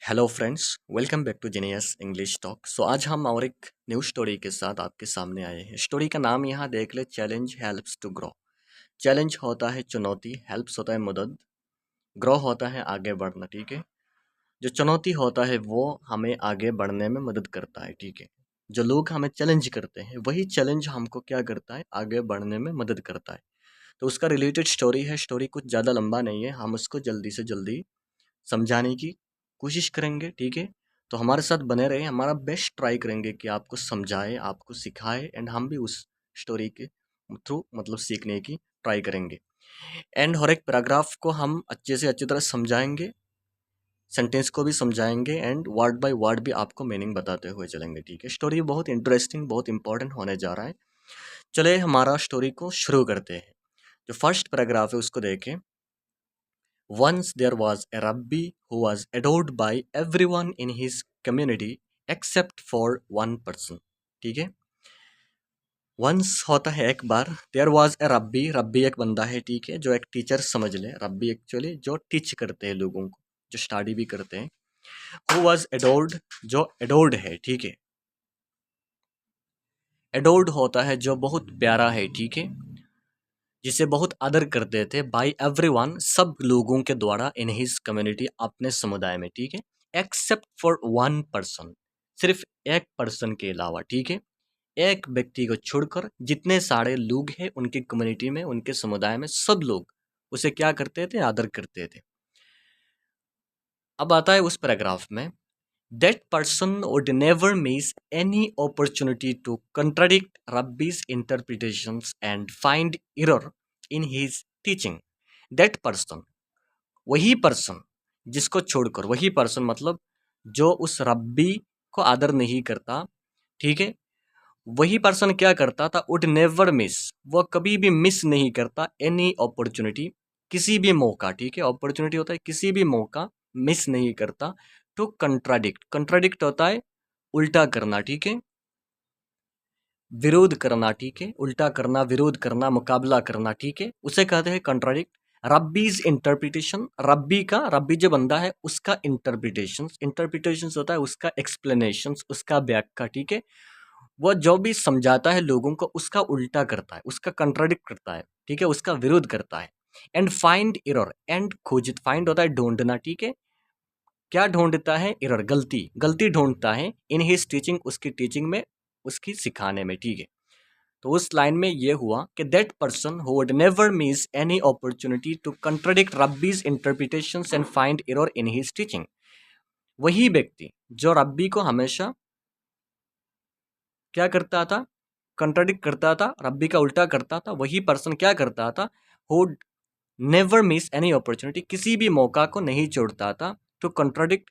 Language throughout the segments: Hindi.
Hello friends, welcome back to genius English talk. आज हम और एक न्यू स्टोरी के साथ आपके सामने आए हैं। स्टोरी का नाम यहाँ देख ले, challenge helps to grow. Challenge होता है चुनौती, हेल्प्स होता है मदद, ग्रो होता है आगे बढ़ना। ठीक है, जो चुनौती होता है वो हमें आगे बढ़ने में मदद करता है। ठीक है, जो लोग हमें चैलेंज करते हैं वही चैलेंज हमको क्या करता है, आगे बढ़ने में मदद करता है। तो उसका रिलेटेड स्टोरी है। स्टोरी कुछ ज़्यादा लंबा नहीं है, हम उसको जल्दी से जल्दी समझाने की कोशिश करेंगे। ठीक है, तो हमारे साथ बने रहे, हमारा बेस्ट ट्राई करेंगे कि आपको समझाए, आपको सिखाए, एंड हम भी उस स्टोरी के थ्रू मतलब सीखने की ट्राई करेंगे। एंड हर एक पैराग्राफ को हम अच्छे से अच्छी तरह समझाएंगे, सेंटेंस को भी समझाएंगे, एंड वर्ड बाय वर्ड भी आपको मीनिंग बताते हुए चलेंगे। ठीक है, स्टोरी बहुत इंटरेस्टिंग, बहुत इंपॉर्टेंट होने जा रहा है। चले हमारा स्टोरी को शुरू करते हैं। जो फर्स्ट पैराग्राफ है उसको देखें। Once there was a rabbi who was adored by everyone in his community except for one person. ठीक है, वंस होता है एक बार, देयर वॉज ए रब्बी। रब्बी एक बंदा है, ठीक है, जो एक टीचर समझ ले। रब्बी एक्चुअली जो टीच करते हैं लोगों को, जो स्टडी भी करते हैं। हु वॉज एडोर्ड, जो एडोर्ड है। ठीक है, एडोर्ड होता है जो बहुत प्यारा है। ठीक है, जिसे बहुत आदर करते थे, बाय एवरीवन, सब लोगों के द्वारा, इन हिज कम्युनिटी, अपने समुदाय में। ठीक है, एक्सेप्ट फॉर वन पर्सन, सिर्फ एक पर्सन के अलावा। ठीक है, एक व्यक्ति को छोड़कर जितने सारे लोग हैं उनकी कम्युनिटी में, उनके समुदाय में, सब लोग उसे क्या करते थे, आदर करते थे। अब आता है उस पैराग्राफ में, that person would never miss any opportunity to contradict Rabbi's interpretations and find error in his teaching. That person, वही पर्सन, जिसको छोड़कर, वही पर्सन मतलब जो उस रब्बी को आदर नहीं करता। ठीक है, वही पर्सन क्या करता था, वुड नेवर मिस, वो कभी भी मिस नहीं करता, एनी अपॉर्चुनिटी, किसी भी मौका। ठीक है, अपॉर्चुनिटी होता है किसी भी मौका, मिस नहीं करता। टू कंट्राडिक्ट, कंट्राडिक्ट होता है उल्टा करना। ठीक है, विरोध करना। ठीक है, उल्टा करना, विरोध करना, मुकाबला करना। ठीक है, उसे कहते हैं कंट्राडिक्ट। रब्बीज इंटरप्रिटेशन, रब्बी का, रब्बी जो बंदा है उसका इंटरप्रिटेशन, इंटरप्रिटेशन होता है उसका एक्सप्लेनेशन, उसका व्याख्या। ठीक है, वो जो भी समझाता है लोगों को उसका उल्टा करता है, उसका कंट्राडिक्ट करता है। ठीक है, उसका विरोध करता है। एंड फाइंड एरर, एंड खोजित, फाइंड होता है ढूंढना। ठीक है, क्या ढूंढता है, एरर, गलती, गलती ढूंढता है, इन हिज टीचिंग, उसकी टीचिंग में, उसकी सिखाने में। ठीक है, तो उस लाइन में ये हुआ कि that person who would never miss any opportunity to contradict rabbi's interpretations and find error in his teaching, वही व्यक्ति जो रब्बी को हमेशा क्या करता था, कंट्राडिक्ट करता था, रब्बी का उल्टा करता था, वही पर्सन क्या करता था, who never miss any opportunity, किसी भी मौका को नहीं छोड़ता था, टू कंट्राडिक्ट,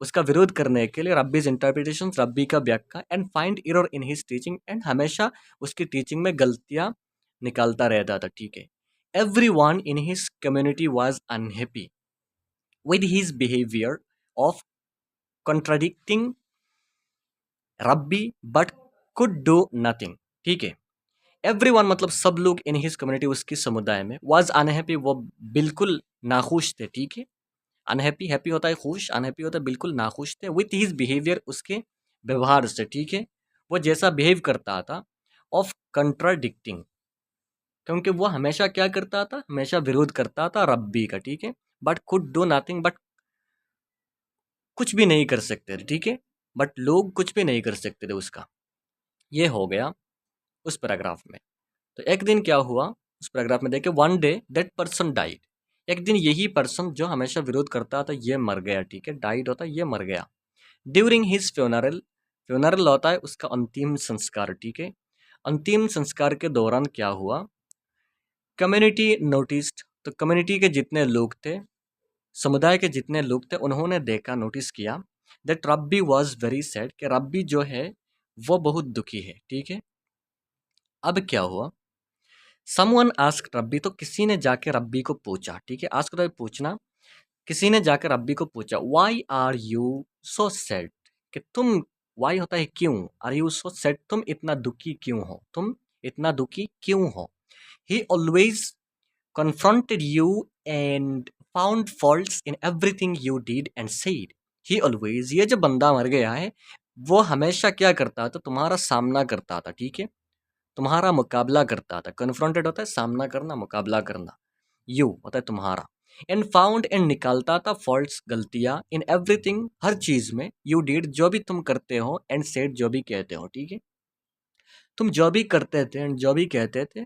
उसका विरोध करने के लिए, रब्बीज इंटरप्रिटेशन, रब्बी का व्याख्या, and find error in his teaching, and हमेशा उसकी टीचिंग में गलतियां निकालता रहता था। ठीक है, everyone in his community was unhappy with his behaviour of contradicting rabbi but could do nothing. ठीक है, एवरीवन मतलब सब लोग, इन हिज कम्युनिटी, उसकी समुदाय में, वाज अनहैप्पी, वो बिल्कुल नाखुश थे। ठीक है, अनहैप्पी, हैप्पी होता है खुश, अनहैप्पी होता है बिल्कुल नाखुश थे, विथ हिज बिहेवियर, उसके व्यवहार से। ठीक है, वो जैसा बिहेव करता था, ऑफ कंट्राडिक्टिंग, क्योंकि वो हमेशा क्या करता था, हमेशा विरोध करता था रब्बी का। ठीक है, but could do nothing, but कुछ भी नहीं कर सकते थे। ठीक है, बट लोग कुछ भी नहीं कर सकते थे उसका। ये हो गया उस पैराग्राफ में। तो एक दिन क्या हुआ, उस पैराग्राफ में देखे, one day that person died, एक दिन यही पर्सन जो हमेशा विरोध करता था ये मर गया। ठीक है, डाइड होता है ये मर गया। ड्यूरिंग हिज फ्यूनरल, फ्यूनरल होता है उसका अंतिम संस्कार। ठीक है, अंतिम संस्कार के दौरान क्या हुआ, कम्युनिटी नोटिस्ड, तो कम्युनिटी के जितने लोग थे, समुदाय के जितने लोग थे, उन्होंने देखा, नोटिस किया, that rabi was very sad, कि रब्बी जो है वो बहुत दुखी है। ठीक है, अब क्या हुआ, समवन आस्क्ड रब्बी, तो किसी ने जाके रब्बी को पूछा। ठीक है, आस्क होता है पूछना, किसी ने जाकर रब्बी को पूछा, why are you so sad, कि तुम, व्हाई होता है क्यों, आर यू सो सैड, तुम इतना दुखी क्यों हो, तुम इतना दुखी क्यों हो। ही always confronted you and found faults in everything you did and said. He always, ये जो बंदा मर गया है वो हमेशा क्या करता था, तुम्हारा सामना करता था, ठीक है, तुम्हारा मुकाबला करता था। कन्फ्रंटेड होता है सामना करना, मुकाबला करना। यू होता है तुम्हारा। एंड फाउंड, एंड निकालता था फॉल्ट्स, गलतियां, इन एवरीथिंग, हर चीज में। यू डिड, जो भी तुम करते हो, एंड सेड, जो भी कहते हो, ठीक है, तुम जो भी करते थे एंड जो भी कहते थे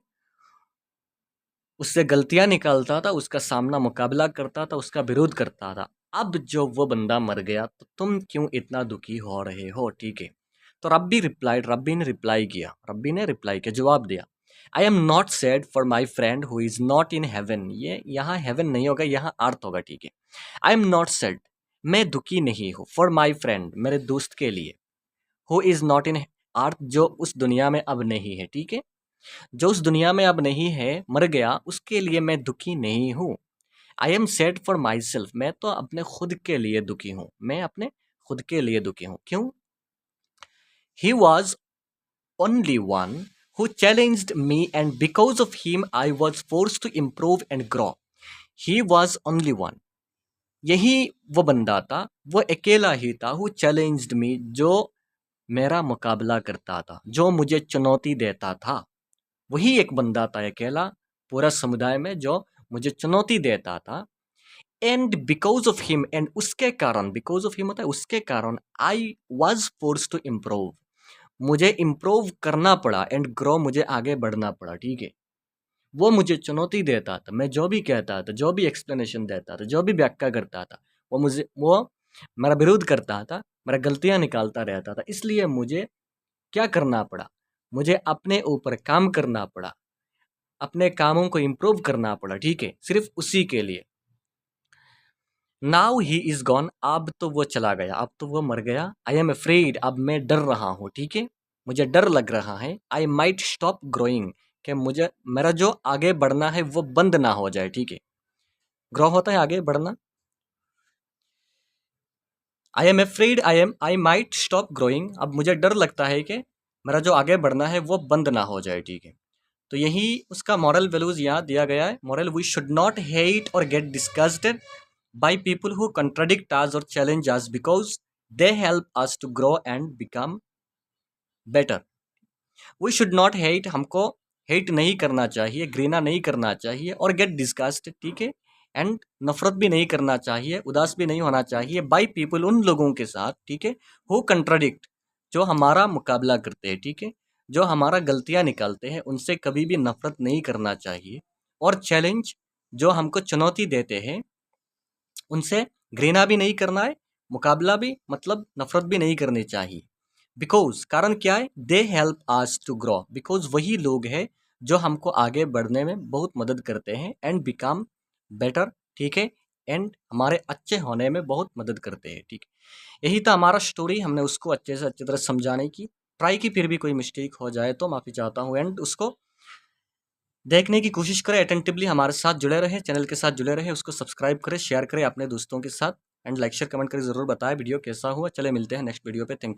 उससे गलतियां निकालता था, उसका सामना, मुकाबला करता था, उसका विरोध करता था। अब जो वो बंदा मर गया तो तुम क्यों इतना दुखी हो रहे हो, ठीक है। तो रब्बी ने रिप्लाई किया, जवाब दिया, I am not sad for my friend who is not in heaven. ये यहाँ हेवन नहीं होगा, यहाँ अर्थ होगा, ठीक है। आई एम नॉट सैड, मैं दुखी नहीं हूँ, फॉर माई फ्रेंड, मेरे दोस्त के लिए, हु इज नॉट इन अर्थ, जो उस दुनिया में अब नहीं है, ठीक है, जो उस दुनिया में अब नहीं है, मर गया, उसके लिए मैं दुखी नहीं हूँ। I am sad for my self, मैं तो अपने खुद के लिए दुखी हूँ, मैं अपने खुद के लिए दुखी हूँ। क्यों? He was only one who challenged me and because of him I was force to improve and grow. He was only one, यही वो बंदा था, वो अकेला ही था, हु चैलेंज्ड मी, जो मेरा मुकाबला करता था, जो मुझे चुनौती देता था। वही एक बंदा था अकेला पूरा समुदाय में जो मुझे चुनौती देता था। And because of him, and उसके कारण, बिकॉज ऑफ हिम होता है उसके कारण, I was force to improve, मुझे इम्प्रूव करना पड़ा, एंड ग्रो, मुझे आगे बढ़ना पड़ा, ठीक है। वो मुझे चुनौती देता था, मैं जो भी कहता था, जो भी एक्सप्लेनेशन देता था, जो भी व्याख्या करता था, वो मेरा विरोध करता था, मेरा गलतियां निकालता रहता था। इसलिए मुझे क्या करना पड़ा, मुझे अपने ऊपर काम करना पड़ा, अपने कामों को इम्प्रूव करना पड़ा, ठीक है, सिर्फ उसी के लिए। नाउ ही इज गॉन, अब तो वो चला गया, अब तो वो मर गया। आई एम अफ्रेड, अब मैं डर रहा हूँ, ठीक है, मुझे डर लग रहा है। आई माइट स्टॉप ग्रोइंग, कि मुझे, मेरा जो आगे बढ़ना है वो बंद ना हो जाए, ठीक है। ग्रो होता है आगे बढ़ना। I am afraid, I might stop growing, अब मुझे डर लगता है कि मेरा जो आगे बढ़ना है वो बंद ना हो जाए, ठीक है। तो यही उसका मॉरल वैल्यूज यहाँ दिया गया है। Moral, we should not hate or get disgusted by people who contradict us or challenge us because they help us to grow and become better. We should not hate, हमको हेट नहीं करना चाहिए, घृणा नहीं करना चाहिए, और गेट डिस्गस्ट, ठीक है, एंड नफरत भी नहीं करना चाहिए, उदास भी नहीं होना चाहिए, बाय पीपल, उन लोगों के साथ, ठीक है, हु कंट्राडिक्ट, जो हमारा मुकाबला करते हैं, ठीक है, जो हमारा गलतियां निकालते हैं, उनसे कभी भी नफरत नहीं करना चाहिए। और चैलेंज, जो हमको चुनौती देते हैं, उनसे घृणा भी नहीं करना है, मुकाबला भी, मतलब नफरत भी नहीं करनी चाहिए। बिकॉज, कारण क्या है, they help us to grow, because वही लोग हैं जो हमको आगे बढ़ने में बहुत मदद करते हैं, एंड बिकम बेटर, ठीक है, एंड हमारे अच्छे होने में बहुत मदद करते हैं, ठीक है। यही था हमारा स्टोरी, हमने उसको अच्छे से अच्छी तरह समझाने की ट्राई की, फिर भी कोई मिस्टेक हो जाए तो माफ़ी चाहता हूँ। एंड उसको देखने की कोशिश करें, अटेंटिवली हमारे साथ जुड़े रहे, चैनल के साथ जुड़े रहे, उसको सब्सक्राइब करें, शेयर करें अपने दोस्तों के साथ, एंड लाइक शेयर कमेंट करें, ज़रूर बताएं वीडियो कैसा हुआ। चले मिलते हैं नेक्स्ट वीडियो पे। Thank you.